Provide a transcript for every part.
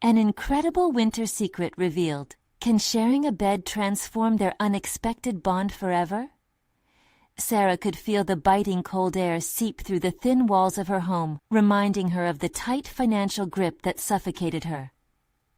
An incredible winter secret revealed. Can sharing a bed transform their unexpected bond forever? Sarah could feel the biting cold air seep through the thin walls of her home, reminding her of the tight financial grip that suffocated her.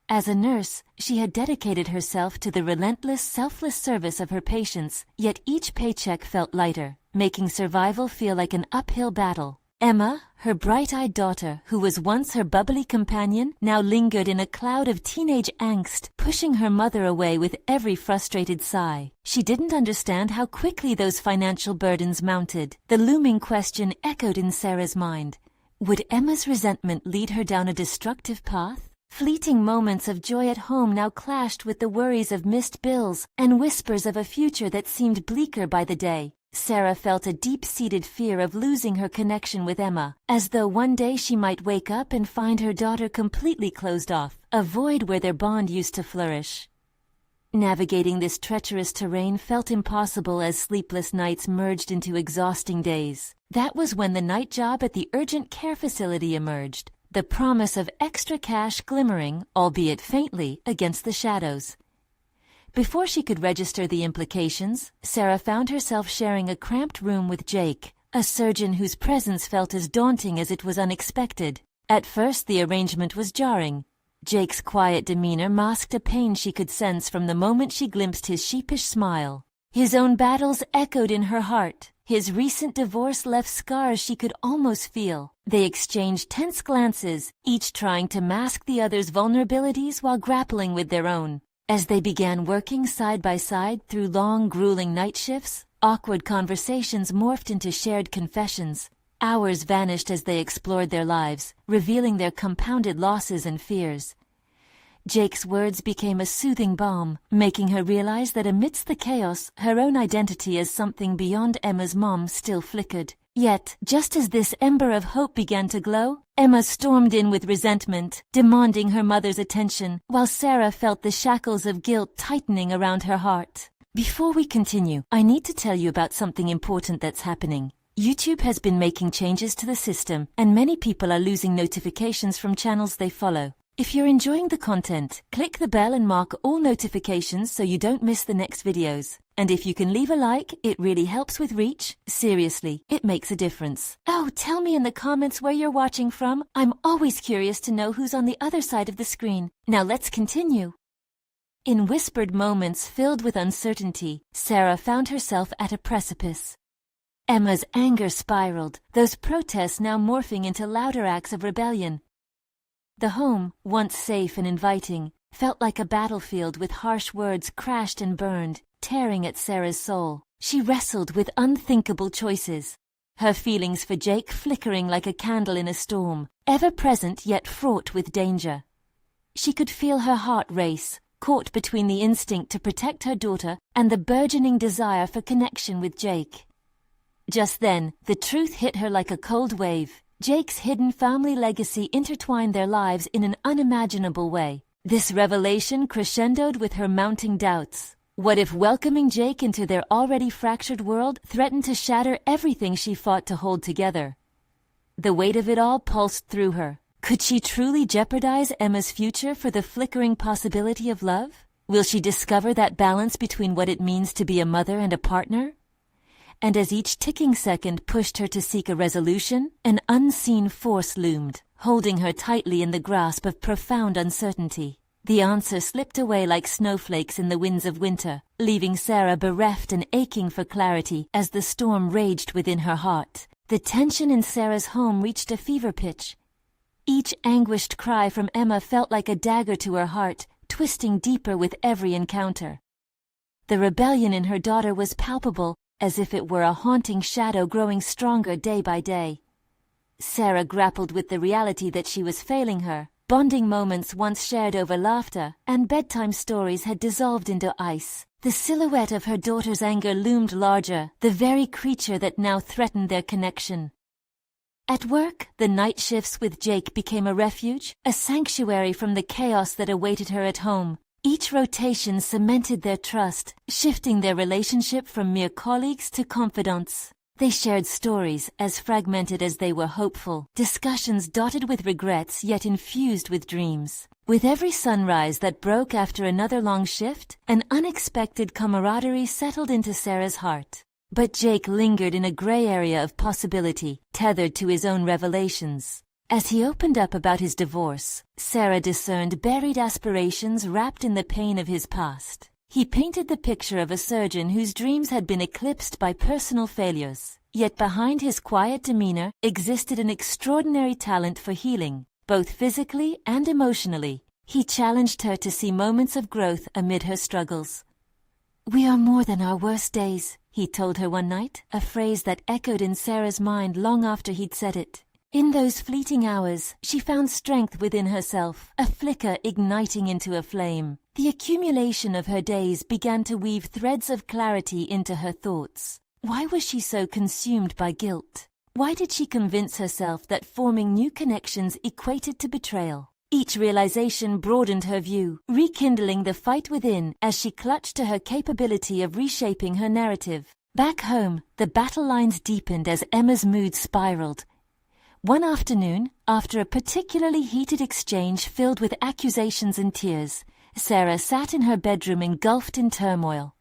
As a nurse, she had dedicated herself to the relentless, selfless service of her patients, yet each paycheck felt lighter, making survival feel like an uphill battle. Emma, her bright-eyed daughter, who was once her bubbly companion, now lingered in a cloud of teenage angst, pushing her mother away with every frustrated sigh. She didn't understand how quickly those financial burdens mounted. The looming question echoed in Sarah's mind. Would Emma's resentment lead her down a destructive path? Fleeting moments of joy at home now clashed with the worries of missed bills and whispers of a future that seemed bleaker by the day. Sarah felt a deep-seated fear of losing her connection with Emma, as though one day she might wake up and find her daughter completely closed off, a void where their bond used to flourish. Navigating this treacherous terrain felt impossible as sleepless nights merged into exhausting days. That was when the night job at the urgent care facility emerged, the promise of extra cash glimmering, albeit faintly, against the shadows. Before she could register the implications, Sarah found herself sharing a cramped room with Jake, a surgeon whose presence felt as daunting as it was unexpected. At first the arrangement was jarring. Jake's quiet demeanor masked a pain she could sense from the moment she glimpsed his sheepish smile. His own battles echoed in her heart. His recent divorce left scars she could almost feel. They exchanged tense glances, each trying to mask the other's vulnerabilities while grappling with their own. As they began working side by side through long, grueling night shifts, awkward conversations morphed into shared confessions. Hours vanished as they explored their lives, revealing their compounded losses and fears. Jake's words became a soothing balm, making her realize that amidst the chaos, her own identity as something beyond Emma's mom still flickered. Yet, just as this ember of hope began to glow, Emma stormed in with resentment, demanding her mother's attention, while Sarah felt the shackles of guilt tightening around her heart. Before we continue, I need to tell you about something important that's happening. YouTube has been making changes to the system, and many people are losing notifications from channels they follow. If you're enjoying the content, click the bell and mark all notifications so you don't miss the next videos. And if you can leave a like, it really helps with reach. Seriously, it makes a difference. Oh, tell me in the comments where you're watching from. I'm always curious to know who's on the other side of the screen. Now let's continue. In whispered moments filled with uncertainty, Sarah found herself at a precipice. Emma's anger spiraled, those protests now morphing into louder acts of rebellion. The home, once safe and inviting, felt like a battlefield with harsh words crashed and burned, tearing at Sarah's soul. She wrestled with unthinkable choices, her feelings for Jake flickering like a candle in a storm, ever present yet fraught with danger. She could feel her heart race, caught between the instinct to protect her daughter and the burgeoning desire for connection with Jake. Just then, the truth hit her like a cold wave. Jake's hidden family legacy intertwined their lives in an unimaginable way. This revelation crescendoed with her mounting doubts. What if welcoming Jake into their already fractured world threatened to shatter everything she fought to hold together? The weight of it all pulsed through her. Could she truly jeopardize Emma's future for the flickering possibility of love? Will she discover that balance between what it means to be a mother and a partner? And as each ticking second pushed her to seek a resolution, an unseen force loomed, holding her tightly in the grasp of profound uncertainty. The answer slipped away like snowflakes in the winds of winter, leaving Sarah bereft and aching for clarity as the storm raged within her heart. The tension in Sarah's home reached a fever pitch. Each anguished cry from Emma felt like a dagger to her heart, twisting deeper with every encounter. The rebellion in her daughter was palpable, as if it were a haunting shadow growing stronger day by day. Sarah grappled with the reality that she was failing her. Bonding moments once shared over laughter and bedtime stories had dissolved into ice. The silhouette of her daughter's anger loomed larger, the very creature that now threatened their connection. At work, the night shifts with Jake became a refuge, a sanctuary from the chaos that awaited her at home. Each rotation cemented their trust, shifting their relationship from mere colleagues to confidants. They shared stories as fragmented as they were hopeful, discussions dotted with regrets yet infused with dreams. With every sunrise that broke after another long shift, an unexpected camaraderie settled into Sarah's heart. But Jake lingered in a gray area of possibility, tethered to his own revelations. As he opened up about his divorce, Sarah discerned buried aspirations wrapped in the pain of his past. He painted the picture of a surgeon whose dreams had been eclipsed by personal failures. Yet behind his quiet demeanor existed an extraordinary talent for healing, both physically and emotionally. He challenged her to see moments of growth amid her struggles. "We are more than our worst days," he told her one night, a phrase that echoed in Sarah's mind long after he'd said it. In those fleeting hours, she found strength within herself, a flicker igniting into a flame. The accumulation of her days began to weave threads of clarity into her thoughts. Why was she so consumed by guilt? Why did she convince herself that forming new connections equated to betrayal? Each realization broadened her view, rekindling the fight within as she clutched to her capability of reshaping her narrative. Back home, the battle lines deepened as Emma's mood spiraled. One afternoon, after a particularly heated exchange filled with accusations and tears, Sarah sat in her bedroom engulfed in turmoil.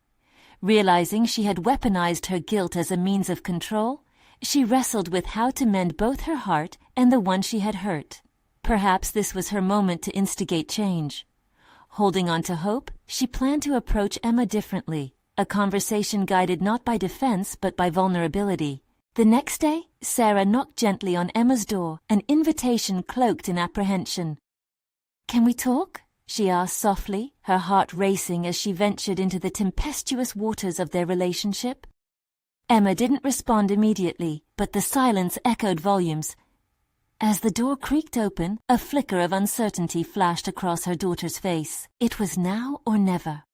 Realizing she had weaponized her guilt as a means of control, she wrestled with how to mend both her heart and the one she had hurt. Perhaps this was her moment to instigate change. Holding on to hope, she planned to approach Emma differently, a conversation guided not by defense but by vulnerability. The next day, Sarah knocked gently on Emma's door, an invitation cloaked in apprehension. "Can we talk?" she asked softly, her heart racing as she ventured into the tempestuous waters of their relationship. Emma didn't respond immediately, but the silence echoed volumes. As the door creaked open, a flicker of uncertainty flashed across her daughter's face. It was now or never.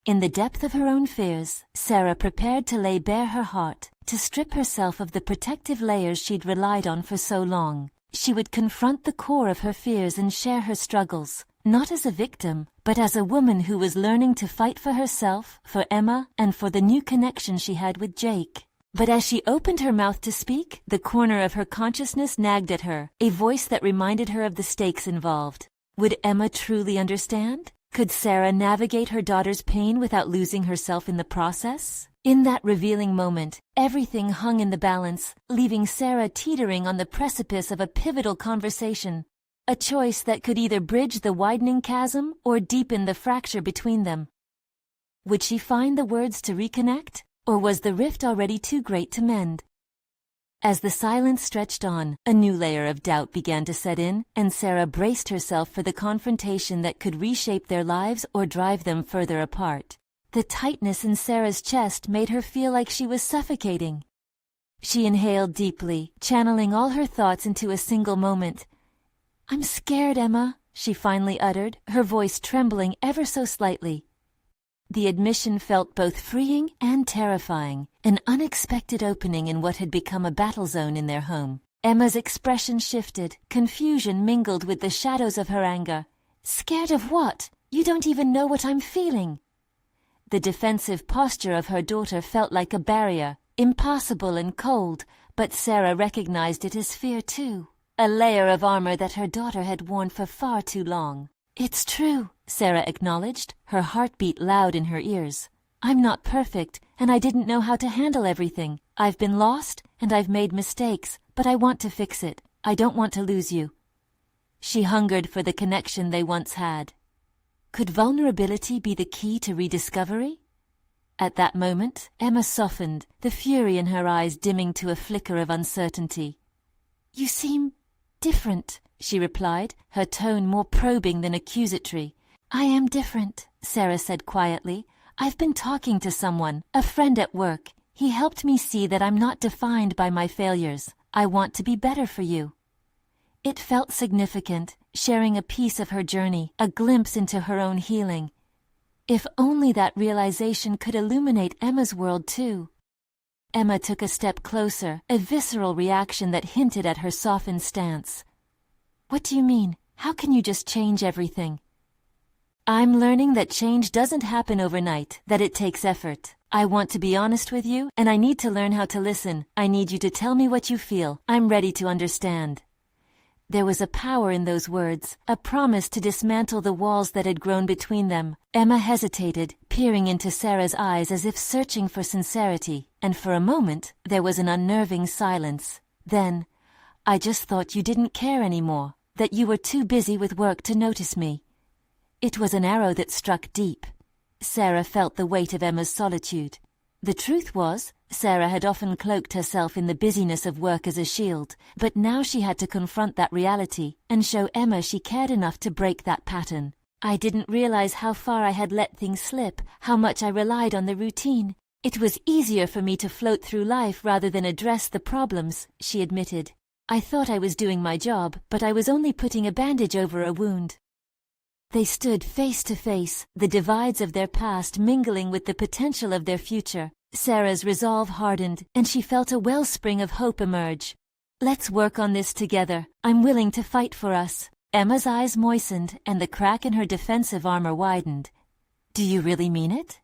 In the depth of her own fears, Sarah prepared to lay bare her heart, to strip herself of the protective layers she'd relied on for so long. She would confront the core of her fears and share her struggles, not as a victim, but as a woman who was learning to fight for herself, for Emma, and for the new connection she had with Jake. But as she opened her mouth to speak, the corner of her consciousness nagged at her, a voice that reminded her of the stakes involved. Would Emma truly understand? Could Sarah navigate her daughter's pain without losing herself in the process? In that revealing moment, everything hung in the balance, leaving Sarah teetering on the precipice of a pivotal conversation. A choice that could either bridge the widening chasm or deepen the fracture between them. Would she find the words to reconnect, or was the rift already too great to mend? As the silence stretched on, a new layer of doubt began to set in, and Sarah braced herself for the confrontation that could reshape their lives or drive them further apart. The tightness in Sarah's chest made her feel like she was suffocating. She inhaled deeply, channeling all her thoughts into a single moment. "I'm scared, Emma," she finally uttered, her voice trembling ever so slightly. The admission felt both freeing and terrifying, an unexpected opening in what had become a battle zone in their home. Emma's expression shifted, confusion mingled with the shadows of her anger. "Scared of what? You don't even know what I'm feeling." The defensive posture of her daughter felt like a barrier, impassable and cold, but Sarah recognized it as fear too, a layer of armor that her daughter had worn for far too long. "It's true," Sarah acknowledged, her heartbeat loud in her ears. "I'm not perfect, and I didn't know how to handle everything. I've been lost, and I've made mistakes, but I want to fix it. I don't want to lose you." She hungered for the connection they once had. Could vulnerability be the key to rediscovery? At that moment, Emma softened, the fury in her eyes dimming to a flicker of uncertainty. "You seem different," she replied, her tone more probing than accusatory. "I am different," Sarah said quietly. "I've been talking to someone, a friend at work. He helped me see that I'm not defined by my failures. I want to be better for you." It felt significant, sharing a piece of her journey, a glimpse into her own healing. If only that realization could illuminate Emma's world too. Emma took a step closer, a visceral reaction that hinted at her softened stance. "What do you mean? How can you just change everything?" "I'm learning that change doesn't happen overnight, that it takes effort. I want to be honest with you, and I need to learn how to listen. I need you to tell me what you feel. I'm ready to understand." There was a power in those words, a promise to dismantle the walls that had grown between them. Emma hesitated, peering into Sarah's eyes as if searching for sincerity, and for a moment there was an unnerving silence. Then, "I just thought you didn't care anymore, that you were too busy with work to notice me." It was an arrow that struck deep. Sarah felt the weight of Emma's solitude. The truth was, Sarah had often cloaked herself in the busyness of work as a shield, but now she had to confront that reality and show Emma she cared enough to break that pattern. "I didn't realize how far I had let things slip, how much I relied on the routine. It was easier for me to float through life rather than address the problems," she admitted. "I thought I was doing my job, but I was only putting a bandage over a wound." They stood face to face, the divides of their past mingling with the potential of their future. Sarah's resolve hardened, and she felt a wellspring of hope emerge. "Let's work on this together. I'm willing to fight for us." Emma's eyes moistened, and the crack in her defensive armor widened. "Do you really mean it?"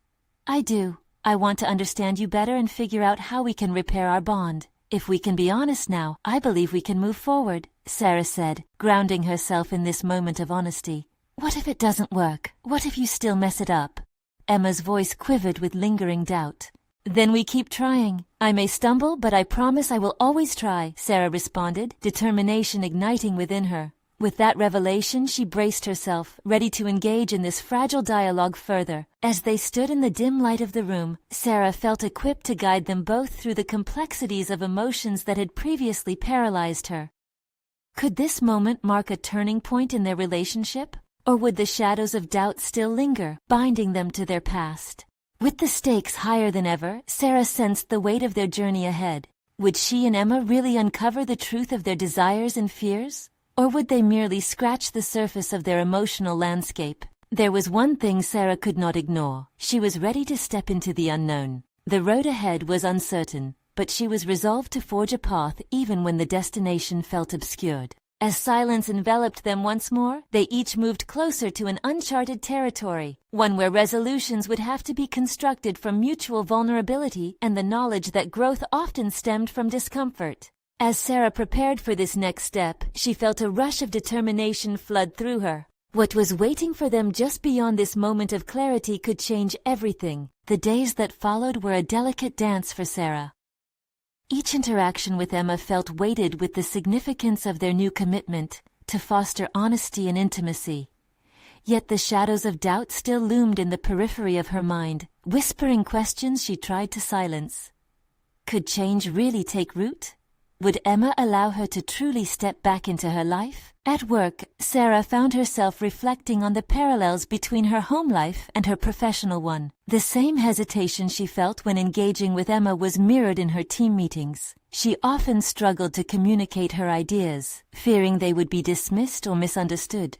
"I do. I want to understand you better and figure out how we can repair our bond. If we can be honest now, I believe we can move forward," Sarah said, grounding herself in this moment of honesty. "What if it doesn't work? What if you still mess it up?" Emma's voice quivered with lingering doubt. "Then we keep trying. I may stumble, but I promise I will always try," Sarah responded, determination igniting within her. With that revelation, she braced herself, ready to engage in this fragile dialogue further. As they stood in the dim light of the room, Sarah felt equipped to guide them both through the complexities of emotions that had previously paralyzed her. Could this moment mark a turning point in their relationship? Or would the shadows of doubt still linger, binding them to their past? With the stakes higher than ever, Sarah sensed the weight of their journey ahead. Would she and Emma really uncover the truth of their desires and fears? Or would they merely scratch the surface of their emotional landscape? There was one thing Sarah could not ignore. She was ready to step into the unknown. The road ahead was uncertain, but she was resolved to forge a path even when the destination felt obscured. As silence enveloped them once more, they each moved closer to an uncharted territory, one where resolutions would have to be constructed from mutual vulnerability and the knowledge that growth often stemmed from discomfort. As Sarah prepared for this next step, she felt a rush of determination flood through her. What was waiting for them just beyond this moment of clarity could change everything. The days that followed were a delicate dance for Sarah. Each interaction with Emma felt weighted with the significance of their new commitment to foster honesty and intimacy. Yet the shadows of doubt still loomed in the periphery of her mind, whispering questions she tried to silence. Could change really take root? Would Emma allow her to truly step back into her life? At work, Sarah found herself reflecting on the parallels between her home life and her professional one. The same hesitation she felt when engaging with Emma was mirrored in her team meetings. She often struggled to communicate her ideas, fearing they would be dismissed or misunderstood.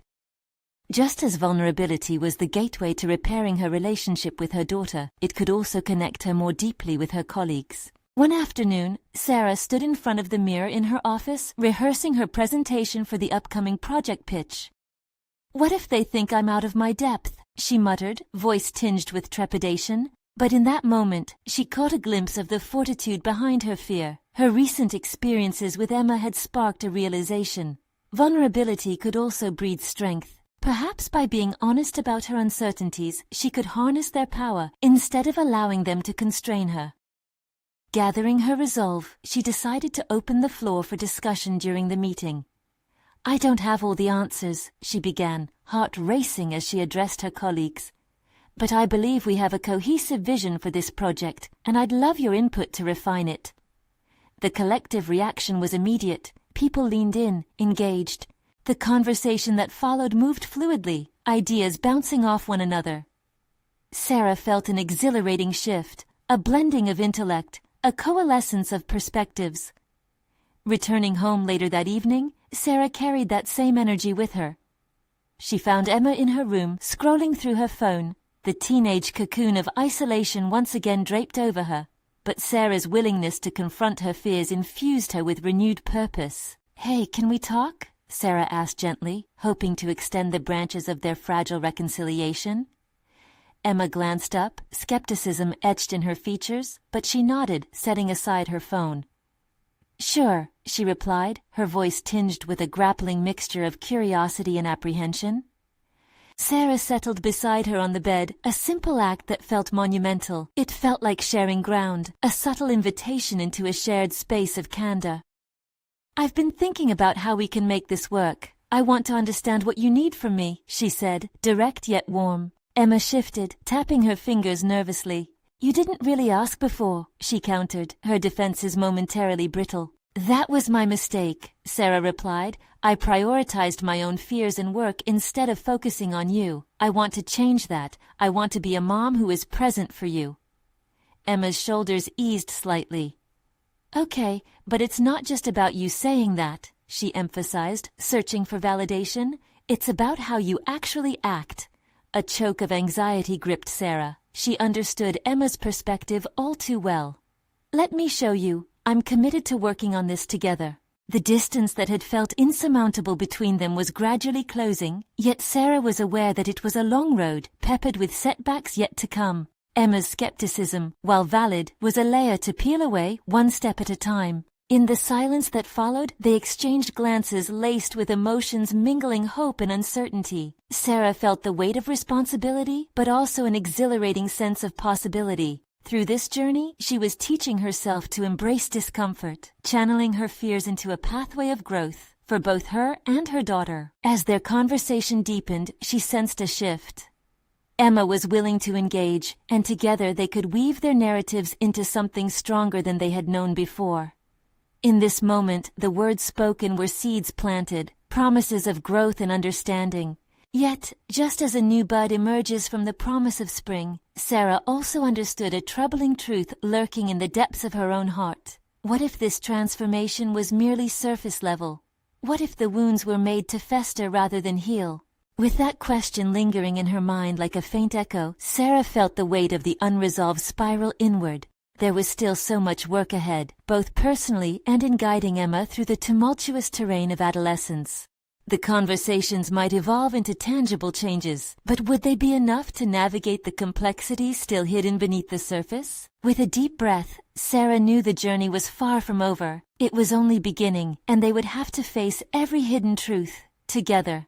Just as vulnerability was the gateway to repairing her relationship with her daughter, it could also connect her more deeply with her colleagues. One afternoon, Sarah stood in front of the mirror in her office, rehearsing her presentation for the upcoming project pitch. "What if they think I'm out of my depth?" she muttered, voice tinged with trepidation. But in that moment, she caught a glimpse of the fortitude behind her fear. Her recent experiences with Emma had sparked a realization. Vulnerability could also breed strength. Perhaps by being honest about her uncertainties, she could harness their power instead of allowing them to constrain her. Gathering her resolve, she decided to open the floor for discussion during the meeting. "I don't have all the answers," she began, heart racing as she addressed her colleagues. "But I believe we have a cohesive vision for this project, and I'd love your input to refine it." The collective reaction was immediate. People leaned in, engaged. The conversation that followed moved fluidly, ideas bouncing off one another. Sarah felt an exhilarating shift, a blending of intellect, a coalescence of perspectives. Returning home later that evening, Sarah carried that same energy with her. She found Emma in her room, scrolling through her phone, the teenage cocoon of isolation once again draped over her. But Sarah's willingness to confront her fears infused her with renewed purpose. "Hey, can we talk?" Sarah asked gently, hoping to extend the branches of their fragile reconciliation. Emma glanced up, skepticism etched in her features, but she nodded, setting aside her phone. "Sure," she replied, her voice tinged with a grappling mixture of curiosity and apprehension. Sarah settled beside her on the bed, a simple act that felt monumental. It felt like sharing ground, a subtle invitation into a shared space of candor. "I've been thinking about how we can make this work. I want to understand what you need from me," she said, direct yet warm. Emma shifted, tapping her fingers nervously. "You didn't really ask before," she countered, her defenses momentarily brittle. "That was my mistake," Sarah replied. "I prioritized my own fears and work instead of focusing on you. I want to change that. I want to be a mom who is present for you." Emma's shoulders eased slightly. "Okay, but it's not just about you saying that," she emphasized, searching for validation. "It's about how you actually act." A choke of anxiety gripped Sarah. She understood Emma's perspective all too well. "Let me show you. I'm committed to working on this together." The distance that had felt insurmountable between them was gradually closing, yet Sarah was aware that it was a long road, peppered with setbacks yet to come. Emma's skepticism, while valid, was a layer to peel away, one step at a time. In the silence that followed, they exchanged glances laced with emotions mingling hope and uncertainty. Sarah felt the weight of responsibility, but also an exhilarating sense of possibility. Through this journey, she was teaching herself to embrace discomfort, channeling her fears into a pathway of growth for both her and her daughter. As their conversation deepened, she sensed a shift. Emma was willing to engage, and together they could weave their narratives into something stronger than they had known before. In this moment, the words spoken were seeds planted, promises of growth and understanding. Yet, just as a new bud emerges from the promise of spring, Sarah also understood a troubling truth lurking in the depths of her own heart. What if this transformation was merely surface level? What if the wounds were made to fester rather than heal? With that question lingering in her mind like a faint echo, Sarah felt the weight of the unresolved spiral inward. There was still so much work ahead, both personally and in guiding Emma through the tumultuous terrain of adolescence. The conversations might evolve into tangible changes, but would they be enough to navigate the complexities still hidden beneath the surface? With a deep breath, Sarah knew the journey was far from over. It was only beginning, and they would have to face every hidden truth, together.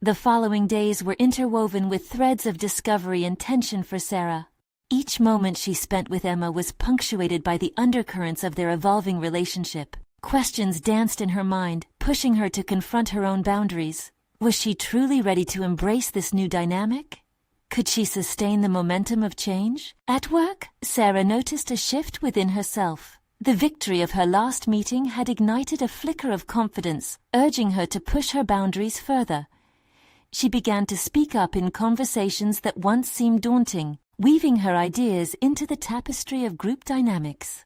The following days were interwoven with threads of discovery and tension for Sarah. Each moment she spent with Emma was punctuated by the undercurrents of their evolving relationship. Questions danced in her mind, pushing her to confront her own boundaries. Was she truly ready to embrace this new dynamic? Could she sustain the momentum of change? At work, Sarah noticed a shift within herself. The victory of her last meeting had ignited a flicker of confidence, urging her to push her boundaries further. She began to speak up in conversations that once seemed daunting, weaving her ideas into the tapestry of group dynamics.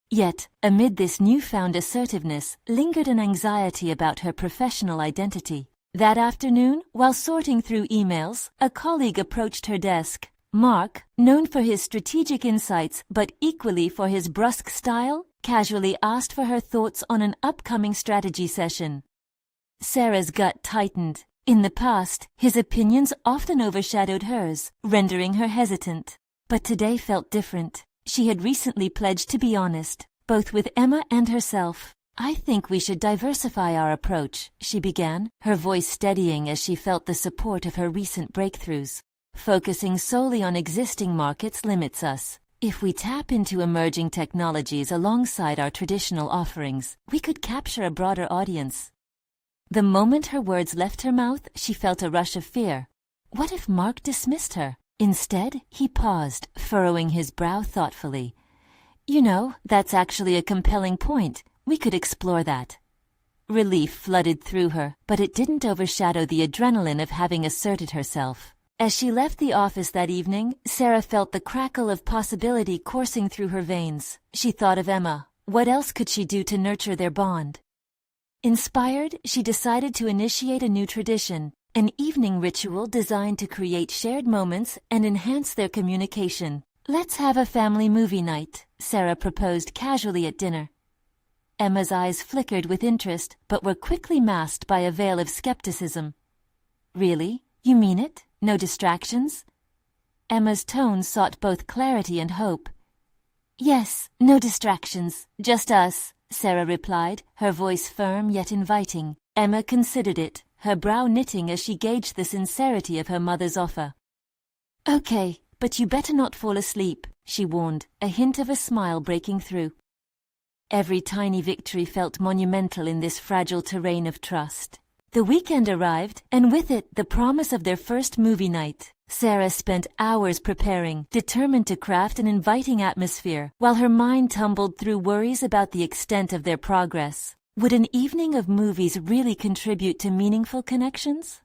Yet, amid this newfound assertiveness, lingered an anxiety about her professional identity. That afternoon, while sorting through emails, a colleague approached her desk. Mark, known for his strategic insights but equally for his brusque style, casually asked for her thoughts on an upcoming strategy session. Sarah's gut tightened. In the past, his opinions often overshadowed hers, rendering her hesitant. But today felt different. She had recently pledged to be honest, both with Emma and herself. "I think we should diversify our approach," she began, her voice steadying as she felt the support of her recent breakthroughs. "Focusing solely on existing markets limits us. If we tap into emerging technologies alongside our traditional offerings, we could capture a broader audience." The moment her words left her mouth, she felt a rush of fear. What if Mark dismissed her? Instead, he paused, furrowing his brow thoughtfully. "You know, that's actually a compelling point. We could explore that." Relief flooded through her, but it didn't overshadow the adrenaline of having asserted herself. As she left the office that evening, Sarah felt the crackle of possibility coursing through her veins. She thought of Emma. What else could she do to nurture their bond? Inspired, she decided to initiate a new tradition, an evening ritual designed to create shared moments and enhance their communication. "Let's have a family movie night," Sarah proposed casually at dinner. Emma's eyes flickered with interest, but were quickly masked by a veil of skepticism. "Really? You mean it? No distractions?" Emma's tone sought both clarity and hope. "Yes, no distractions, just us," Sarah replied, her voice firm yet inviting. Emma considered it, her brow knitting as she gauged the sincerity of her mother's offer. "Okay, but you better not fall asleep," she warned, a hint of a smile breaking through. Every tiny victory felt monumental in this fragile terrain of trust. The weekend arrived, and with it the promise of their first movie night. Sarah spent hours preparing, determined to craft an inviting atmosphere, while her mind tumbled through worries about the extent of their progress. Would an evening of movies really contribute to meaningful connections?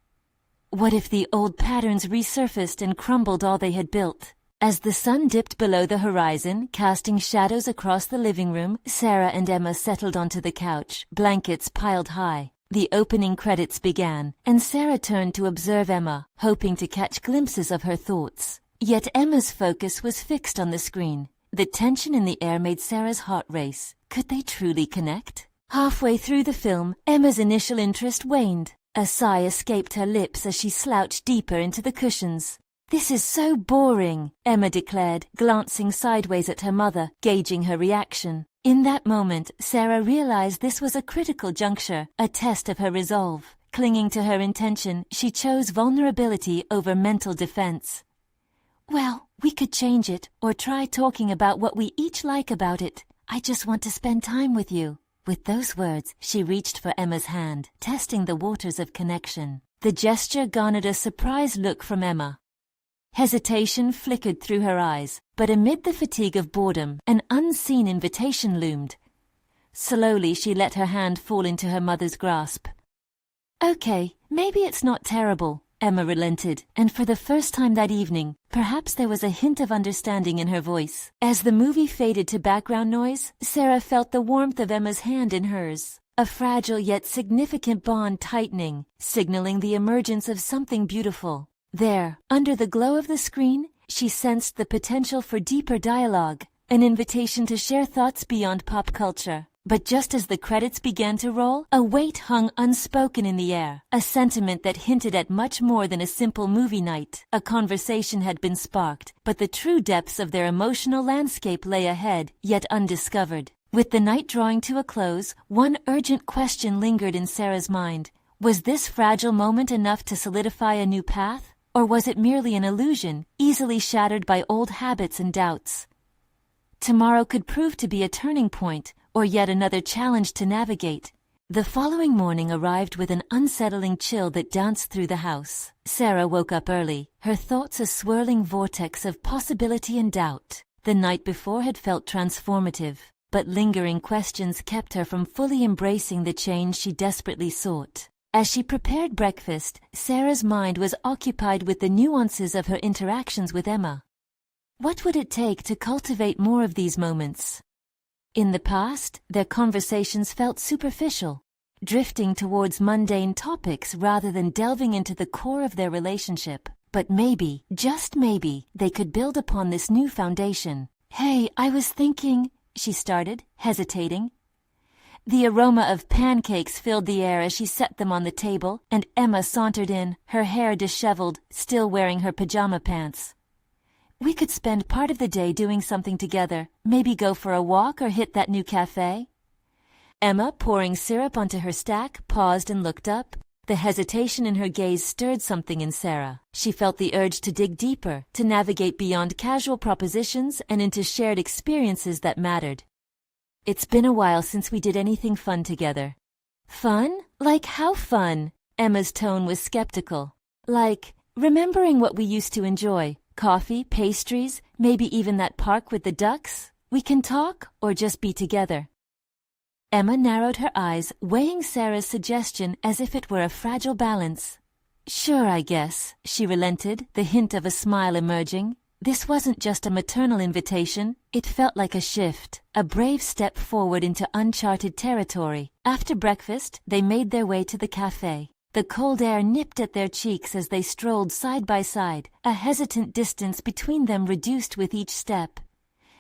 What if the old patterns resurfaced and crumbled all they had built? As the sun dipped below the horizon, casting shadows across the living room, Sarah and Emma settled onto the couch, blankets piled high. The opening credits began, and Sarah turned to observe Emma, hoping to catch glimpses of her thoughts. Yet Emma's focus was fixed on the screen. The tension in the air made Sarah's heart race. Could they truly connect? Halfway through the film, Emma's initial interest waned. A sigh escaped her lips as she slouched deeper into the cushions. "This is so boring," Emma declared, glancing sideways at her mother, gauging her reaction. In that moment, Sarah realized this was a critical juncture, a test of her resolve. Clinging to her intention, she chose vulnerability over mental defense. "Well, we could change it, or try talking about what we each like about it. I just want to spend time with you." With those words, she reached for Emma's hand, testing the waters of connection. The gesture garnered a surprised look from Emma. Hesitation flickered through her eyes, but amid the fatigue of boredom, an unseen invitation loomed. Slowly she let her hand fall into her mother's grasp. "Okay, maybe it's not terrible," Emma relented, and for the first time that evening, perhaps there was a hint of understanding in her voice. As the movie faded to background noise, Sarah felt the warmth of Emma's hand in hers, a fragile yet significant bond tightening, signaling the emergence of something beautiful. There, under the glow of the screen, she sensed the potential for deeper dialogue, an invitation to share thoughts beyond pop culture. But just as the credits began to roll, a weight hung unspoken in the air, a sentiment that hinted at much more than a simple movie night. A conversation had been sparked, but the true depths of their emotional landscape lay ahead, yet undiscovered. With the night drawing to a close, one urgent question lingered in Sarah's mind. Was this fragile moment enough to solidify a new path? Or was it merely an illusion, easily shattered by old habits and doubts? Tomorrow could prove to be a turning point, or yet another challenge to navigate. The following morning arrived with an unsettling chill that danced through the house. Sarah woke up early, her thoughts a swirling vortex of possibility and doubt. The night before had felt transformative, but lingering questions kept her from fully embracing the change she desperately sought. As she prepared breakfast, Sarah's mind was occupied with the nuances of her interactions with Emma. What would it take to cultivate more of these moments? In the past, their conversations felt superficial, drifting towards mundane topics rather than delving into the core of their relationship. But maybe, just maybe, they could build upon this new foundation. "Hey, I was thinking," she started, hesitating. The aroma of pancakes filled the air as she set them on the table, and Emma sauntered in, her hair disheveled, still wearing her pajama pants. "We could spend part of the day doing something together, maybe go for a walk or hit that new cafe." Emma, pouring syrup onto her stack, paused and looked up. The hesitation in her gaze stirred something in Sarah. She felt the urge to dig deeper, to navigate beyond casual propositions and into shared experiences that mattered. "It's been a while since we did anything fun together." "Fun? Like how fun?" Emma's tone was skeptical. "Like, remembering what we used to enjoy. Coffee, pastries, maybe even that park with the ducks? We can talk or just be together." Emma narrowed her eyes, weighing Sarah's suggestion as if it were a fragile balance. "Sure, I guess," she relented, the hint of a smile emerging. This wasn't just a maternal invitation, it felt like a shift, a brave step forward into uncharted territory. After breakfast, they made their way to the cafe. The cold air nipped at their cheeks as they strolled side by side, a hesitant distance between them reduced with each step.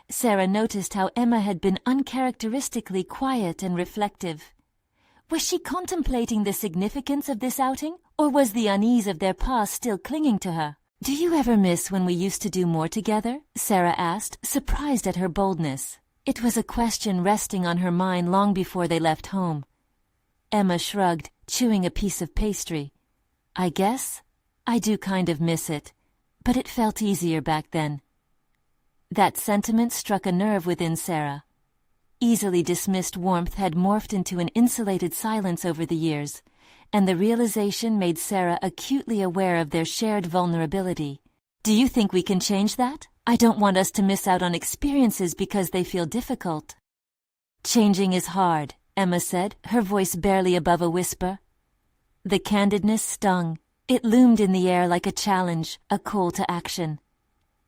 Sarah noticed how Emma had been uncharacteristically quiet and reflective. Was she contemplating the significance of this outing, or was the unease of their past still clinging to her? "Do you ever miss when we used to do more together?" Sarah asked, surprised at her boldness. It was a question resting on her mind long before they left home. Emma shrugged, chewing a piece of pastry. "I guess I do kind of miss it, but it felt easier back then." That sentiment struck a nerve within Sarah. Easily dismissed warmth had morphed into an insulated silence over the years, and the realization made Sarah acutely aware of their shared vulnerability. "Do you think we can change that? I don't want us to miss out on experiences because they feel difficult." "Changing is hard," Emma said, her voice barely above a whisper. The candidness stung. It loomed in the air like a challenge, a call to action.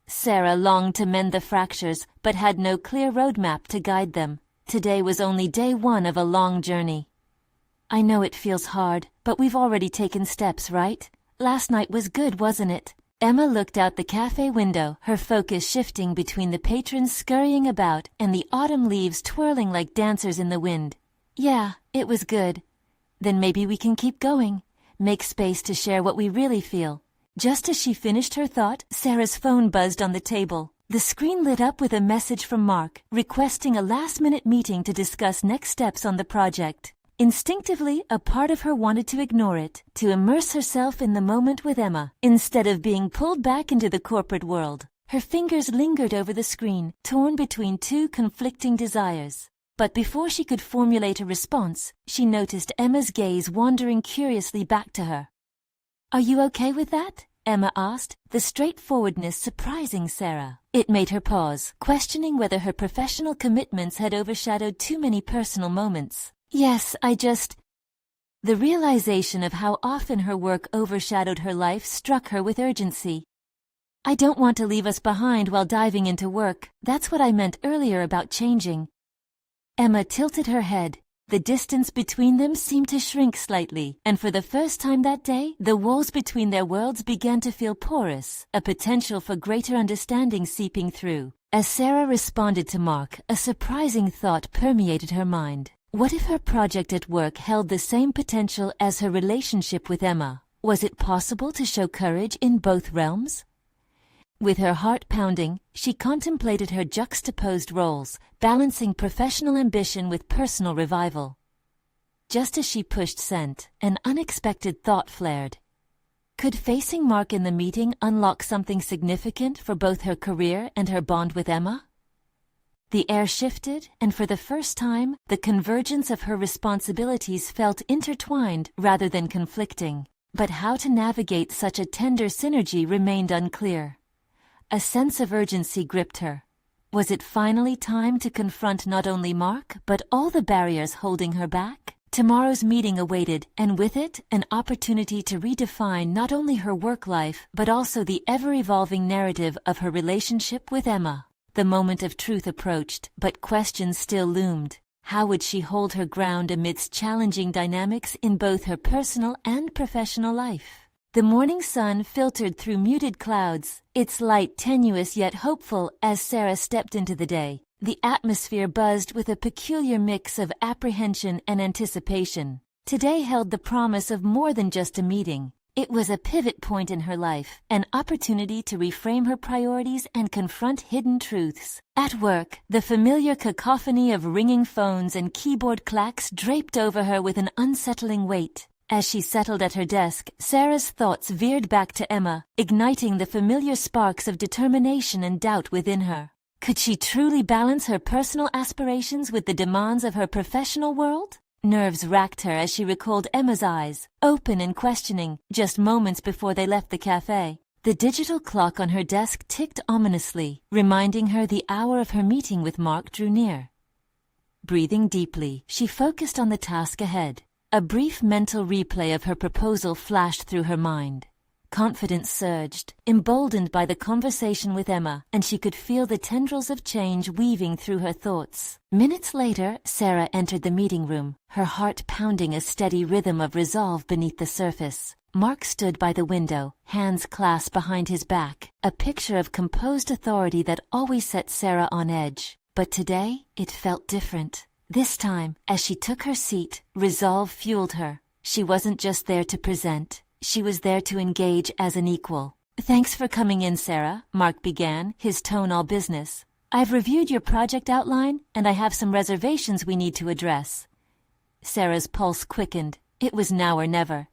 Sarah longed to mend the fractures, but had no clear roadmap to guide them. Today was only day one of a long journey. "I know it feels hard, but we've already taken steps, right? Last night was good, wasn't it?" Emma looked out the cafe window, her focus shifting between the patrons scurrying about and the autumn leaves twirling like dancers in the wind. "Yeah, it was good. Then maybe we can keep going. Make space to share what we really feel." Just as she finished her thought, Sarah's phone buzzed on the table. The screen lit up with a message from Mark, requesting a last-minute meeting to discuss next steps on the project. Instinctively, a part of her wanted to ignore it, to immerse herself in the moment with Emma, instead of being pulled back into the corporate world. Her fingers lingered over the screen, torn between two conflicting desires. But before she could formulate a response, she noticed Emma's gaze wandering curiously back to her. "Are you okay with that?" Emma asked, the straightforwardness surprising Sarah. It made her pause, questioning whether her professional commitments had overshadowed too many personal moments. "Yes, The realization of how often her work overshadowed her life struck her with urgency. "I don't want to leave us behind while diving into work. That's what I meant earlier about changing." Emma tilted her head. The distance between them seemed to shrink slightly, and for the first time that day, the walls between their worlds began to feel porous, a potential for greater understanding seeping through. As Sarah responded to Mark, a surprising thought permeated her mind. What if her project at work held the same potential as her relationship with Emma? Was it possible to show courage in both realms? With her heart pounding, she contemplated her juxtaposed roles, balancing professional ambition with personal revival. Just as she pushed send, an unexpected thought flared. Could facing Mark in the meeting unlock something significant for both her career and her bond with Emma? The air shifted, and for the first time, the convergence of her responsibilities felt intertwined rather than conflicting. But how to navigate such a tender synergy remained unclear. A sense of urgency gripped her. Was it finally time to confront not only Mark, but all the barriers holding her back? Tomorrow's meeting awaited, and with it, an opportunity to redefine not only her work life, but also the ever-evolving narrative of her relationship with Emma. The moment of truth approached, but questions still loomed. How would she hold her ground amidst challenging dynamics in both her personal and professional life? The morning sun filtered through muted clouds, its light tenuous yet hopeful as Sarah stepped into the day. The atmosphere buzzed with a peculiar mix of apprehension and anticipation. Today held the promise of more than just a meeting. It was a pivot point in her life, an opportunity to reframe her priorities and confront hidden truths. At work, the familiar cacophony of ringing phones and keyboard clacks draped over her with an unsettling weight. As she settled at her desk, Sarah's thoughts veered back to Emma, igniting the familiar sparks of determination and doubt within her. Could she truly balance her personal aspirations with the demands of her professional world? Nerves racked her as she recalled Emma's eyes, open and questioning, just moments before they left the cafe. The digital clock on her desk ticked ominously, reminding her the hour of her meeting with Mark drew near. Breathing deeply, she focused on the task ahead. A brief mental replay of her proposal flashed through her mind. Confidence surged, emboldened by the conversation with Emma, and she could feel the tendrils of change weaving through her thoughts. Minutes later, Sarah entered the meeting room, her heart pounding a steady rhythm of resolve beneath the surface. Mark stood by the window, hands clasped behind his back, a picture of composed authority that always set Sarah on edge. But today, it felt different. This time, as she took her seat, resolve fueled her. She wasn't just there to present. She was there to engage as an equal. Thanks for coming in, Sarah, Mark began, his tone all business. I've reviewed your project outline, and I have some reservations we need to address. Sarah's pulse quickened. It was now or never.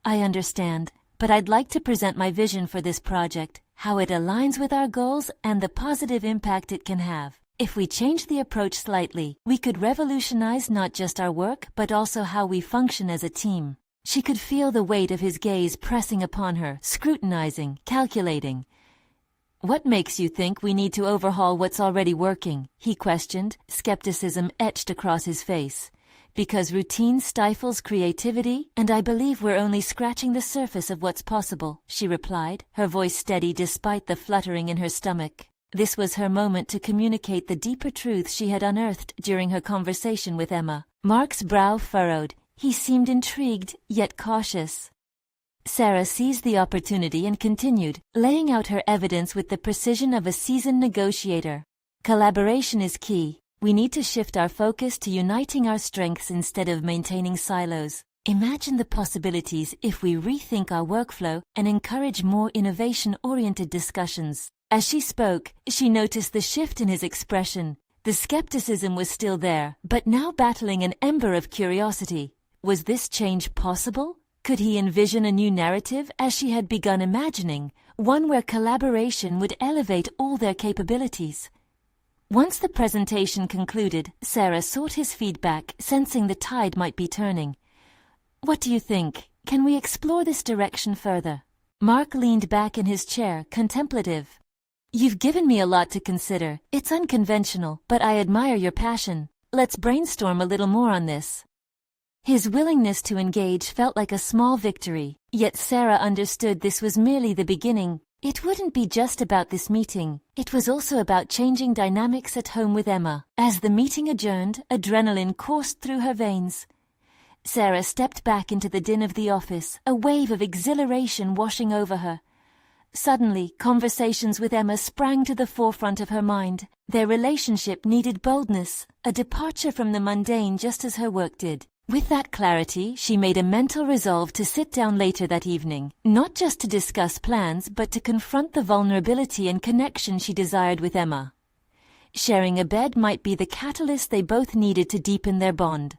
I understand, but I'd like to present my vision for this project, how it aligns with our goals and the positive impact it can have. If we change the approach slightly, we could revolutionize not just our work, but also how we function as a team. She could feel the weight of his gaze pressing upon her, scrutinizing, calculating. What makes you think we need to overhaul what's already working? He questioned, skepticism etched across his face. Because routine stifles creativity, and I believe we're only scratching the surface of what's possible, she replied, her voice steady despite the fluttering in her stomach. This was her moment to communicate the deeper truths she had unearthed during her conversation with Emma. Mark's brow furrowed. He seemed intrigued, yet cautious. Sarah seized the opportunity and continued, laying out her evidence with the precision of a seasoned negotiator. Collaboration is key. We need to shift our focus to uniting our strengths instead of maintaining silos. Imagine the possibilities if we rethink our workflow and encourage more innovation-oriented discussions. As she spoke, she noticed the shift in his expression. The skepticism was still there, but now battling an ember of curiosity. Was this change possible? Could he envision a new narrative as she had begun imagining, one where collaboration would elevate all their capabilities? Once the presentation concluded, Sarah sought his feedback, sensing the tide might be turning. What do you think? Can we explore this direction further? Mark leaned back in his chair, contemplative. You've given me a lot to consider. It's unconventional, but I admire your passion. Let's brainstorm a little more on this. His willingness to engage felt like a small victory, yet Sarah understood this was merely the beginning. It wouldn't be just about this meeting. It was also about changing dynamics at home with Emma. As the meeting adjourned, adrenaline coursed through her veins. Sarah stepped back into the din of the office, a wave of exhilaration washing over her. Suddenly, conversations with Emma sprang to the forefront of her mind. Their relationship needed boldness, a departure from the mundane just as her work did. With that clarity, she made a mental resolve to sit down later that evening, not just to discuss plans, but to confront the vulnerability and connection she desired with Emma. Sharing a bed might be the catalyst they both needed to deepen their bond.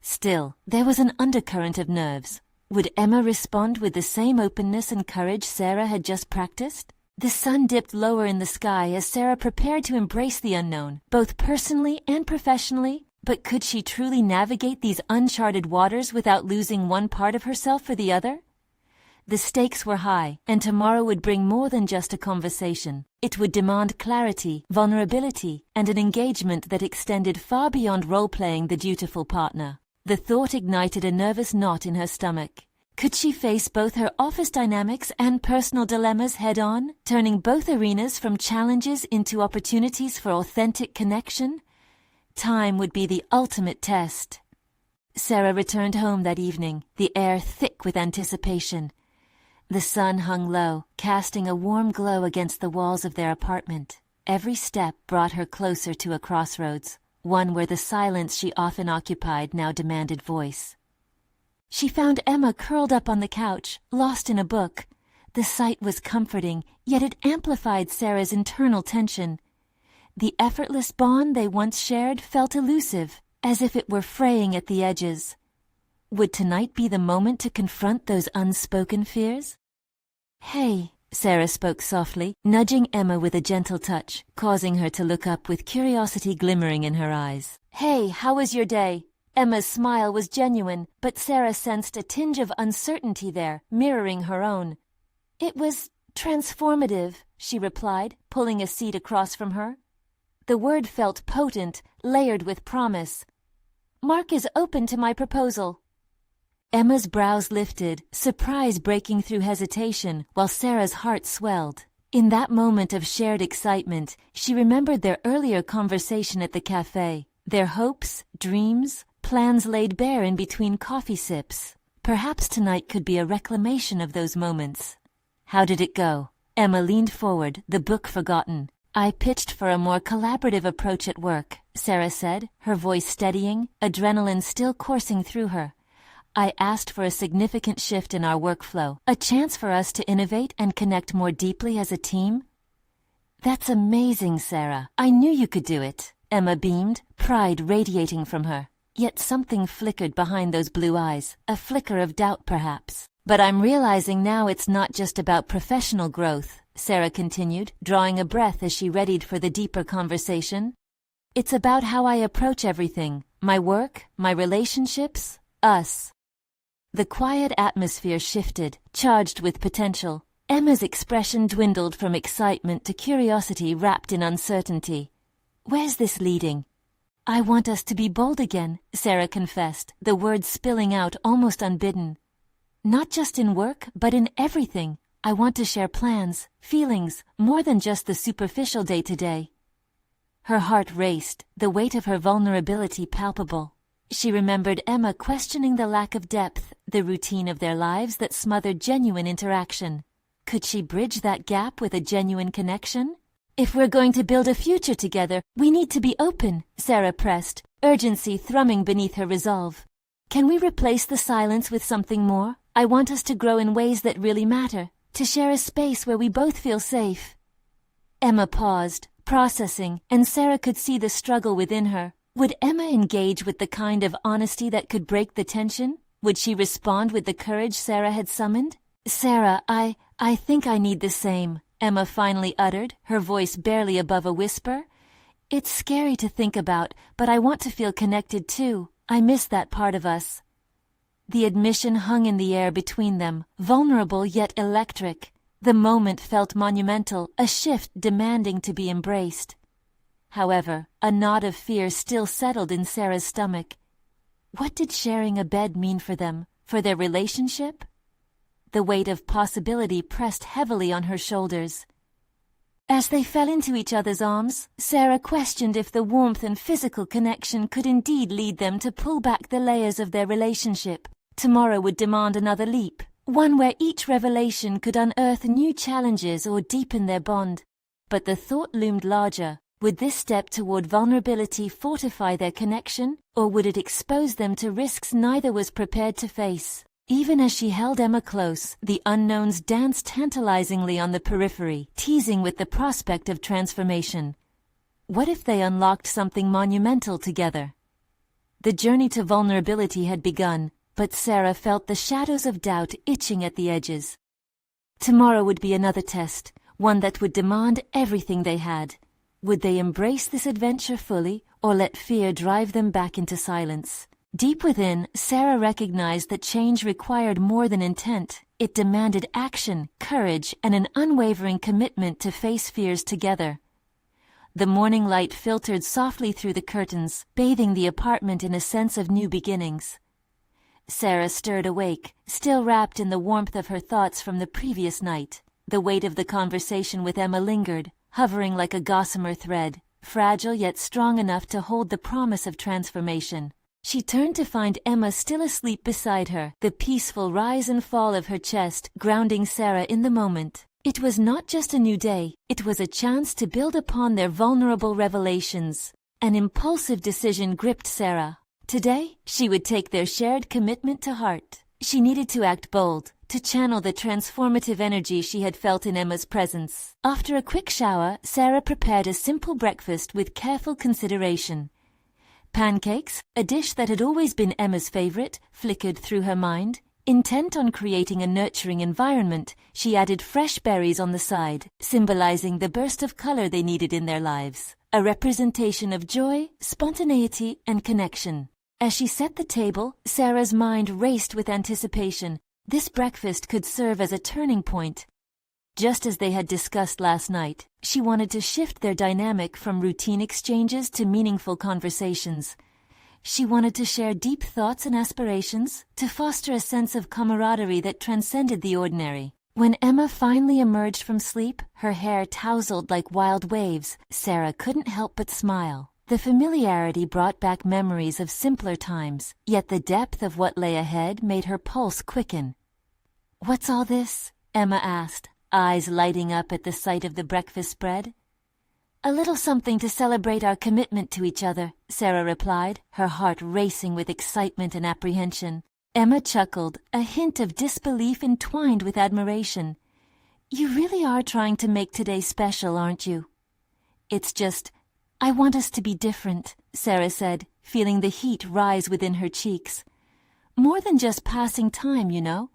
Still, there was an undercurrent of nerves. Would Emma respond with the same openness and courage Sarah had just practiced? The sun dipped lower in the sky as Sarah prepared to embrace the unknown, both personally and professionally. But could she truly navigate these uncharted waters without losing one part of herself for the other? The stakes were high, and tomorrow would bring more than just a conversation. It would demand clarity, vulnerability, and an engagement that extended far beyond role-playing the dutiful partner. The thought ignited a nervous knot in her stomach. Could she face both her office dynamics and personal dilemmas head-on, turning both arenas from challenges into opportunities for authentic connection? Time would be the ultimate test. Sarah returned home that evening, the air thick with anticipation. The sun hung low, casting a warm glow against the walls of their apartment. Every step brought her closer to a crossroads, one where the silence she often occupied now demanded voice. She found Emma curled up on the couch, lost in a book. The sight was comforting, yet it amplified Sarah's internal tension. The effortless bond they once shared felt elusive, as if it were fraying at the edges. Would tonight be the moment to confront those unspoken fears? Hey, Sarah spoke softly, nudging Emma with a gentle touch, causing her to look up with curiosity glimmering in her eyes. Hey, how was your day? Emma's smile was genuine, but Sarah sensed a tinge of uncertainty there, mirroring her own. It was transformative, she replied, pulling a seat across from her. The word felt potent, layered with promise. Mark is open to my proposal. Emma's brows lifted, surprise breaking through hesitation, while Sarah's heart swelled. In that moment of shared excitement, she remembered their earlier conversation at the cafe. Their hopes, dreams, plans laid bare in between coffee sips. Perhaps tonight could be a reclamation of those moments. How did it go? Emma leaned forward, the book forgotten. I pitched for a more collaborative approach at work, Sarah said, her voice steadying, adrenaline still coursing through her. I asked for a significant shift in our workflow, a chance for us to innovate and connect more deeply as a team. That's amazing, Sarah. I knew you could do it. Emma beamed, pride radiating from her. Yet something flickered behind those blue eyes, a flicker of doubt perhaps. But I'm realizing now it's not just about professional growth, Sarah continued, drawing a breath as she readied for the deeper conversation. It's about how I approach everything, my work, my relationships, us. The quiet atmosphere shifted, charged with potential. Emma's expression dwindled from excitement to curiosity wrapped in uncertainty. Where's this leading? I want us to be bold again, Sarah confessed, the words spilling out almost unbidden. Not just in work, but in everything. I want to share plans, feelings, more than just the superficial day-to-day. Her heart raced, the weight of her vulnerability palpable. She remembered Emma questioning the lack of depth, the routine of their lives that smothered genuine interaction. Could she bridge that gap with a genuine connection? If we're going to build a future together, we need to be open, Sarah pressed, urgency thrumming beneath her resolve. Can we replace the silence with something more? I want us to grow in ways that really matter, to share a space where we both feel safe. Emma paused, processing, and Sarah could see the struggle within her. Would Emma engage with the kind of honesty that could break the tension? Would she respond with the courage Sarah had summoned? Sarah, I think I need the same, Emma finally uttered, her voice barely above a whisper. It's scary to think about, but I want to feel connected too. I miss that part of us. The admission hung in the air between them, vulnerable yet electric. The moment felt monumental, a shift demanding to be embraced. However, a knot of fear still settled in Sarah's stomach. What did sharing a bed mean for them, for their relationship? The weight of possibility pressed heavily on her shoulders. As they fell into each other's arms, Sarah questioned if the warmth and physical connection could indeed lead them to pull back the layers of their relationship. Tomorrow would demand another leap, one where each revelation could unearth new challenges or deepen their bond. But the thought loomed larger. Would this step toward vulnerability fortify their connection, or would it expose them to risks neither was prepared to face? Even as she held Emma close, the unknowns danced tantalizingly on the periphery, teasing with the prospect of transformation. What if they unlocked something monumental together? The journey to vulnerability had begun, but Sarah felt the shadows of doubt itching at the edges. Tomorrow would be another test, one that would demand everything they had. Would they embrace this adventure fully, or let fear drive them back into silence? Deep within, Sarah recognized that change required more than intent. It demanded action, courage, and an unwavering commitment to face fears together. The morning light filtered softly through the curtains, bathing the apartment in a sense of new beginnings. Sarah stirred awake, still wrapped in the warmth of her thoughts from the previous night. The weight of the conversation with Emma lingered, hovering like a gossamer thread, fragile yet strong enough to hold the promise of transformation. She turned to find Emma still asleep beside her, the peaceful rise and fall of her chest grounding Sarah in the moment. It was not just a new day, it was a chance to build upon their vulnerable revelations. An impulsive decision gripped Sarah. Today, she would take their shared commitment to heart. She needed to act bold, to channel the transformative energy she had felt in Emma's presence. After a quick shower, Sarah prepared a simple breakfast with careful consideration. Pancakes, a dish that had always been Emma's favorite, flickered through her mind. Intent on creating a nurturing environment, she added fresh berries on the side, symbolizing the burst of color they needed in their lives, a representation of joy, spontaneity, and connection. As she set the table, Sarah's mind raced with anticipation. This breakfast could serve as a turning point. Just as they had discussed last night, she wanted to shift their dynamic from routine exchanges to meaningful conversations. She wanted to share deep thoughts and aspirations, to foster a sense of camaraderie that transcended the ordinary. When Emma finally emerged from sleep, her hair tousled like wild waves, Sarah couldn't help but smile. The familiarity brought back memories of simpler times, yet the depth of what lay ahead made her pulse quicken. "What's all this?" Emma asked, eyes lighting up at the sight of the breakfast spread. "A little something to celebrate our commitment to each other," Sarah replied, her heart racing with excitement and apprehension. Emma chuckled, a hint of disbelief entwined with admiration. You really are trying to make today special, aren't you? It's just, I want us to be different, Sarah said, feeling the heat rise within her cheeks. More than just passing time, you know.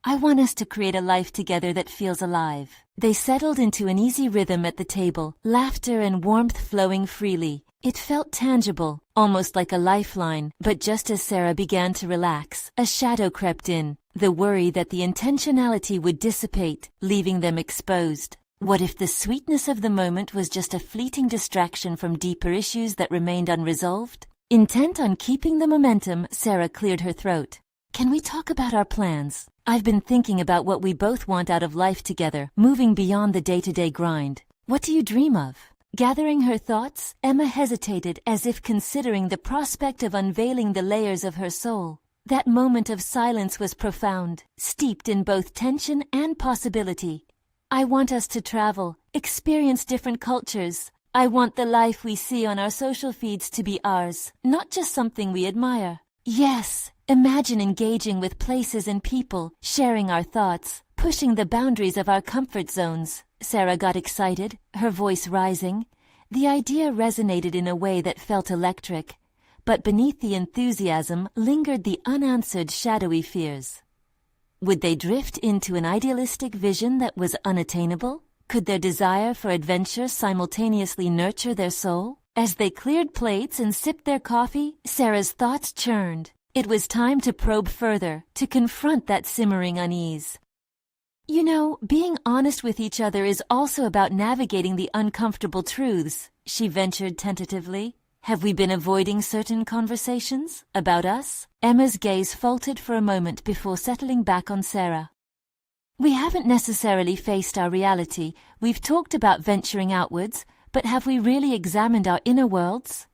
I want us to create a life together that feels alive. They settled into an easy rhythm at the table, laughter and warmth flowing freely. It felt tangible, almost like a lifeline, but just as Sarah began to relax, a shadow crept in, the worry that the intentionality would dissipate, leaving them exposed. What if the sweetness of the moment was just a fleeting distraction from deeper issues that remained unresolved? Intent on keeping the momentum, Sarah cleared her throat. Can we talk about our plans? I've been thinking about what we both want out of life together, moving beyond the day-to-day grind. What do you dream of? Gathering her thoughts, Emma hesitated as if considering the prospect of unveiling the layers of her soul. That moment of silence was profound, steeped in both tension and possibility. I want us to travel, experience different cultures. I want the life we see on our social feeds to be ours, not just something we admire. Yes, imagine engaging with places and people, sharing our thoughts, pushing the boundaries of our comfort zones. Sarah got excited, her voice rising. The idea resonated in a way that felt electric, but beneath the enthusiasm lingered the unanswered shadowy fears. Would they drift into an idealistic vision that was unattainable? Could their desire for adventure simultaneously nurture their soul? As they cleared plates and sipped their coffee, Sarah's thoughts churned. It was time to probe further, to confront that simmering unease. You know, being honest with each other is also about navigating the uncomfortable truths, she ventured tentatively. Have we been avoiding certain conversations about us? Emma's gaze faltered for a moment before settling back on Sarah. We haven't necessarily faced our reality. We've talked about venturing outwards, but have we really examined our inner worlds?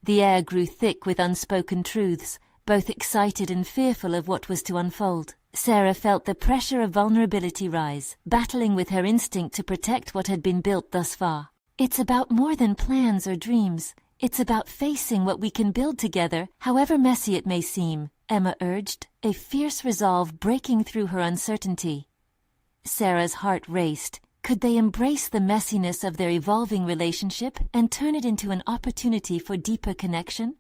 The air grew thick with unspoken truths, both excited and fearful of what was to unfold. Sarah felt the pressure of vulnerability rise, battling with her instinct to protect what had been built thus far. It's about more than plans or dreams. It's about facing what we can build together, however messy it may seem, Emma urged, a fierce resolve breaking through her uncertainty. Sarah's heart raced. Could they embrace the messiness of their evolving relationship and turn it into an opportunity for deeper connection?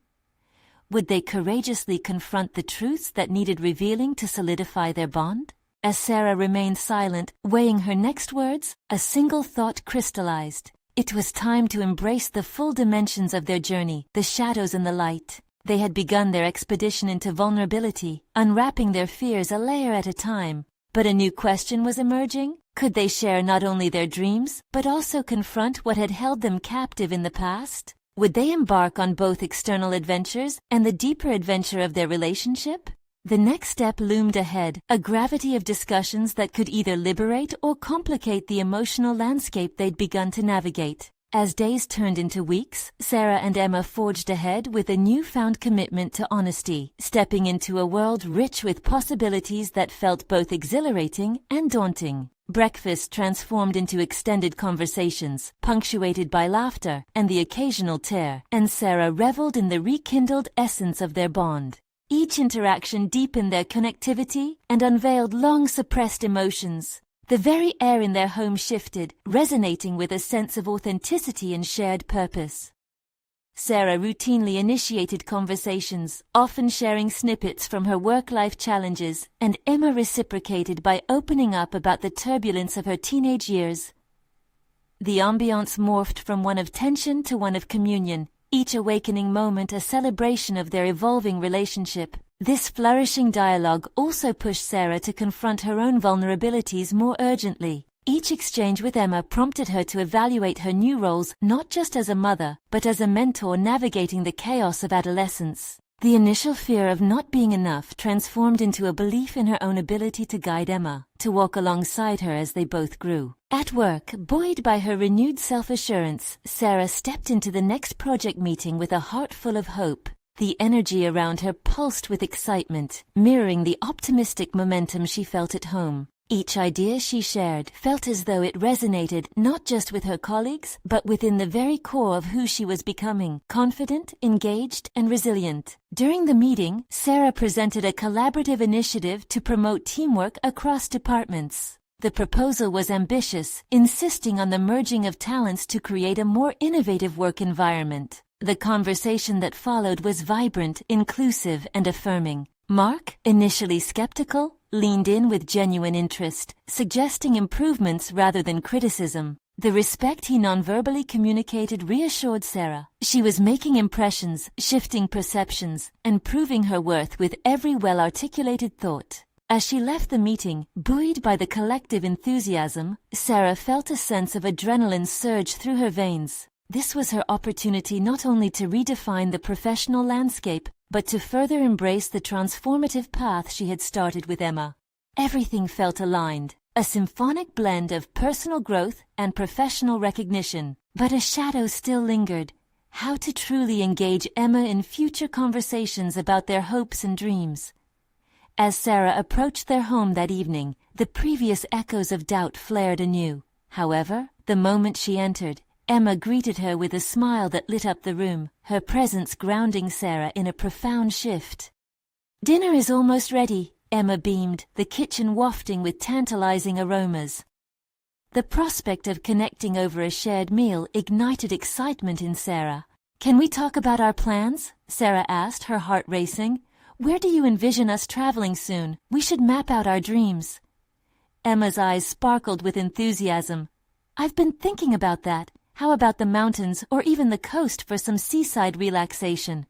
Would they courageously confront the truths that needed revealing to solidify their bond? As Sarah remained silent, weighing her next words, a single thought crystallized. It was time to embrace the full dimensions of their journey, the shadows and the light. They had begun their expedition into vulnerability, unwrapping their fears a layer at a time. But a new question was emerging. Could they share not only their dreams, but also confront what had held them captive in the past? Would they embark on both external adventures and the deeper adventure of their relationship? The next step loomed ahead, a gravity of discussions that could either liberate or complicate the emotional landscape they'd begun to navigate. As days turned into weeks, Sarah and Emma forged ahead with a newfound commitment to honesty, stepping into a world rich with possibilities that felt both exhilarating and daunting. Breakfast transformed into extended conversations, punctuated by laughter and the occasional tear, and Sarah reveled in the rekindled essence of their bond. Each interaction deepened their connectivity and unveiled long-suppressed emotions. The very air in their home shifted, resonating with a sense of authenticity and shared purpose. Sarah routinely initiated conversations, often sharing snippets from her work-life challenges, and Emma reciprocated by opening up about the turbulence of her teenage years. The ambiance morphed from one of tension to one of communion, each awakening moment a celebration of their evolving relationship. This flourishing dialogue also pushed Sarah to confront her own vulnerabilities more urgently. Each exchange with Emma prompted her to evaluate her new roles not just as a mother, but as a mentor navigating the chaos of adolescence. The initial fear of not being enough transformed into a belief in her own ability to guide Emma, to walk alongside her as they both grew. At work, buoyed by her renewed self-assurance, Sarah stepped into the next project meeting with a heart full of hope. The energy around her pulsed with excitement, mirroring the optimistic momentum she felt at home. Each idea she shared felt as though it resonated not just with her colleagues, but within the very core of who she was becoming, confident, engaged, and resilient. During the meeting, Sarah presented a collaborative initiative to promote teamwork across departments. The proposal was ambitious, insisting on the merging of talents to create a more innovative work environment. The conversation that followed was vibrant, inclusive, and affirming. Mark, initially skeptical, leaned in with genuine interest, suggesting improvements rather than criticism. The respect he non-verbally communicated reassured Sarah. She was making impressions, shifting perceptions, and proving her worth with every well-articulated thought. As she left the meeting, buoyed by the collective enthusiasm, Sarah felt a sense of adrenaline surge through her veins. This was her opportunity not only to redefine the professional landscape, but to further embrace the transformative path she had started with Emma. Everything felt aligned, a symphonic blend of personal growth and professional recognition. But a shadow still lingered: how to truly engage Emma in future conversations about their hopes and dreams. As Sarah approached their home that evening, the previous echoes of doubt flared anew. However, the moment she entered, Emma greeted her with a smile that lit up the room, her presence grounding Sarah in a profound shift. "Dinner is almost ready," Emma beamed, the kitchen wafting with tantalizing aromas. The prospect of connecting over a shared meal ignited excitement in Sarah. "Can we talk about our plans?" Sarah asked, her heart racing. "Where do you envision us traveling soon? We should map out our dreams." Emma's eyes sparkled with enthusiasm. "I've been thinking about that. How about the mountains or even the coast for some seaside relaxation?"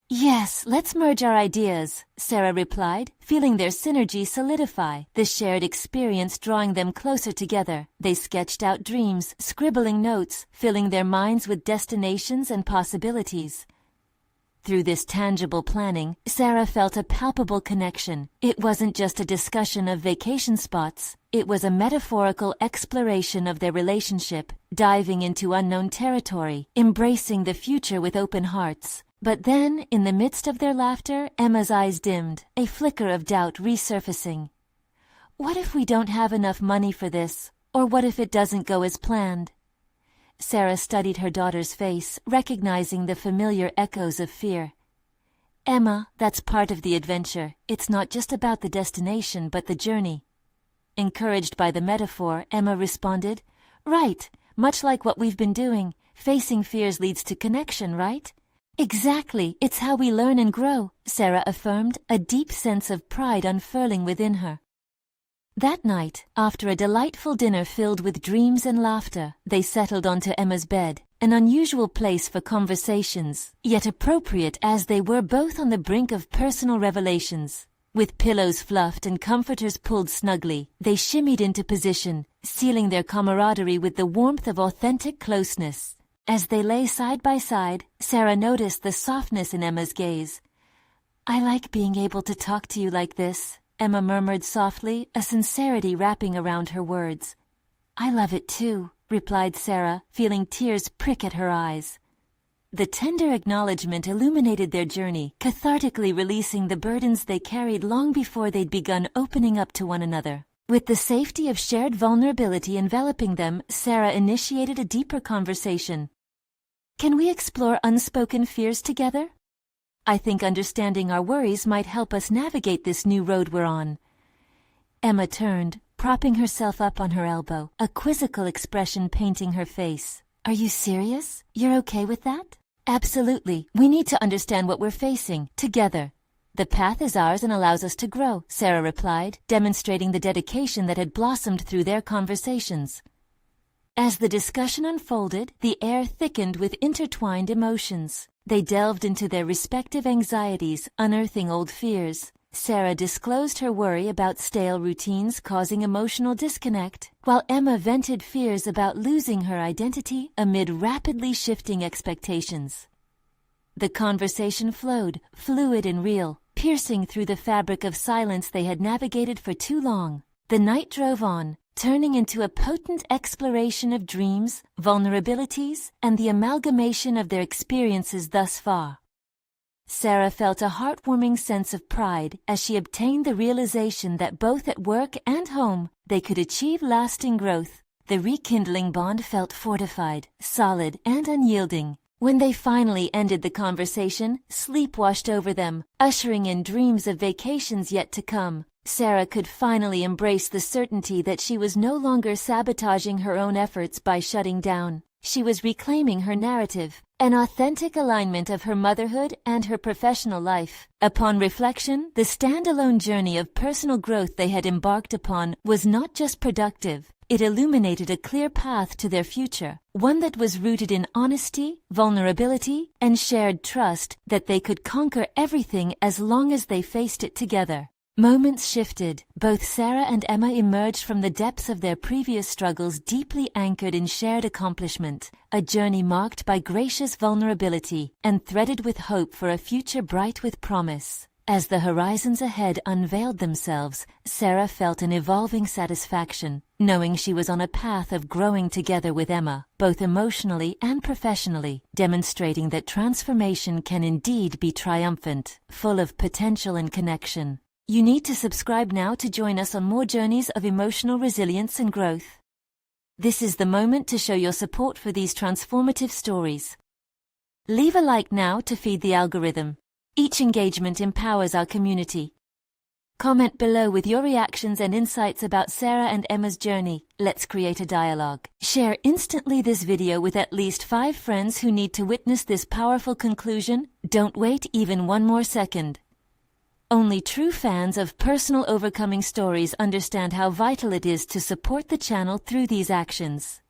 "Yes, let's merge our ideas," Sarah replied, feeling their synergy solidify, the shared experience drawing them closer together. They sketched out dreams, scribbling notes, filling their minds with destinations and possibilities. Through this tangible planning, Sarah felt a palpable connection. It wasn't just a discussion of vacation spots. It was a metaphorical exploration of their relationship, diving into unknown territory, embracing the future with open hearts. But then, in the midst of their laughter, Emma's eyes dimmed, a flicker of doubt resurfacing. "What if we don't have enough money for this? Or what if it doesn't go as planned?" Sarah studied her daughter's face, recognizing the familiar echoes of fear. "Emma, that's part of the adventure. It's not just about the destination, but the journey." Encouraged by the metaphor, Emma responded, "Right, much like what we've been doing. Facing fears leads to connection, right?" "Exactly, it's how we learn and grow," Sarah affirmed, a deep sense of pride unfurling within her. That night, after a delightful dinner filled with dreams and laughter, they settled onto Emma's bed, an unusual place for conversations, yet appropriate as they were both on the brink of personal revelations. With pillows fluffed and comforters pulled snugly, they shimmied into position, sealing their camaraderie with the warmth of authentic closeness. As they lay side by side, Sarah noticed the softness in Emma's gaze. "I like being able to talk to you like this," Emma murmured softly, a sincerity wrapping around her words. "I love it too," replied Sarah, feeling tears prick at her eyes. The tender acknowledgement illuminated their journey, cathartically releasing the burdens they carried long before they'd begun opening up to one another. With the safety of shared vulnerability enveloping them, Sarah initiated a deeper conversation. "Can we explore unspoken fears together? I think understanding our worries might help us navigate this new road we're on." Emma turned, propping herself up on her elbow, a quizzical expression painting her face. "Are you serious? You're okay with that?" "Absolutely. We need to understand what we're facing, together. The path is ours and allows us to grow," Sarah replied, demonstrating the dedication that had blossomed through their conversations. As the discussion unfolded, the air thickened with intertwined emotions. They delved into their respective anxieties, unearthing old fears. Sarah disclosed her worry about stale routines causing emotional disconnect, while Emma vented fears about losing her identity amid rapidly shifting expectations. The conversation flowed, fluid and real, piercing through the fabric of silence they had navigated for too long. The night drove on, turning into a potent exploration of dreams, vulnerabilities, and the amalgamation of their experiences thus far. Sarah felt a heartwarming sense of pride as she obtained the realization that both at work and home they could achieve lasting growth. The rekindling bond felt fortified, solid, and unyielding. When they finally ended the conversation, sleep washed over them, ushering in dreams of vacations yet to come. Sarah could finally embrace the certainty that she was no longer sabotaging her own efforts by shutting down. She was reclaiming her narrative, an authentic alignment of her motherhood and her professional life. Upon reflection, the standalone journey of personal growth they had embarked upon was not just productive. It illuminated a clear path to their future, one that was rooted in honesty, vulnerability, and shared trust that they could conquer everything as long as they faced it together. Moments shifted. Both Sarah and Emma emerged from the depths of their previous struggles deeply anchored in shared accomplishment, a journey marked by gracious vulnerability and threaded with hope for a future bright with promise. As the horizons ahead unveiled themselves, Sarah felt an evolving satisfaction, knowing she was on a path of growing together with Emma, both emotionally and professionally, demonstrating that transformation can indeed be triumphant, full of potential and connection. You need to subscribe now to join us on more journeys of emotional resilience and growth. This is the moment to show your support for these transformative stories. Leave a like now to feed the algorithm. Each engagement empowers our community. Comment below with your reactions and insights about Sarah and Emma's journey. Let's create a dialogue. Share instantly this video with at least 5 friends who need to witness this powerful conclusion. Don't wait even one more second. Only true fans of personal overcoming stories understand how vital it is to support the channel through these actions.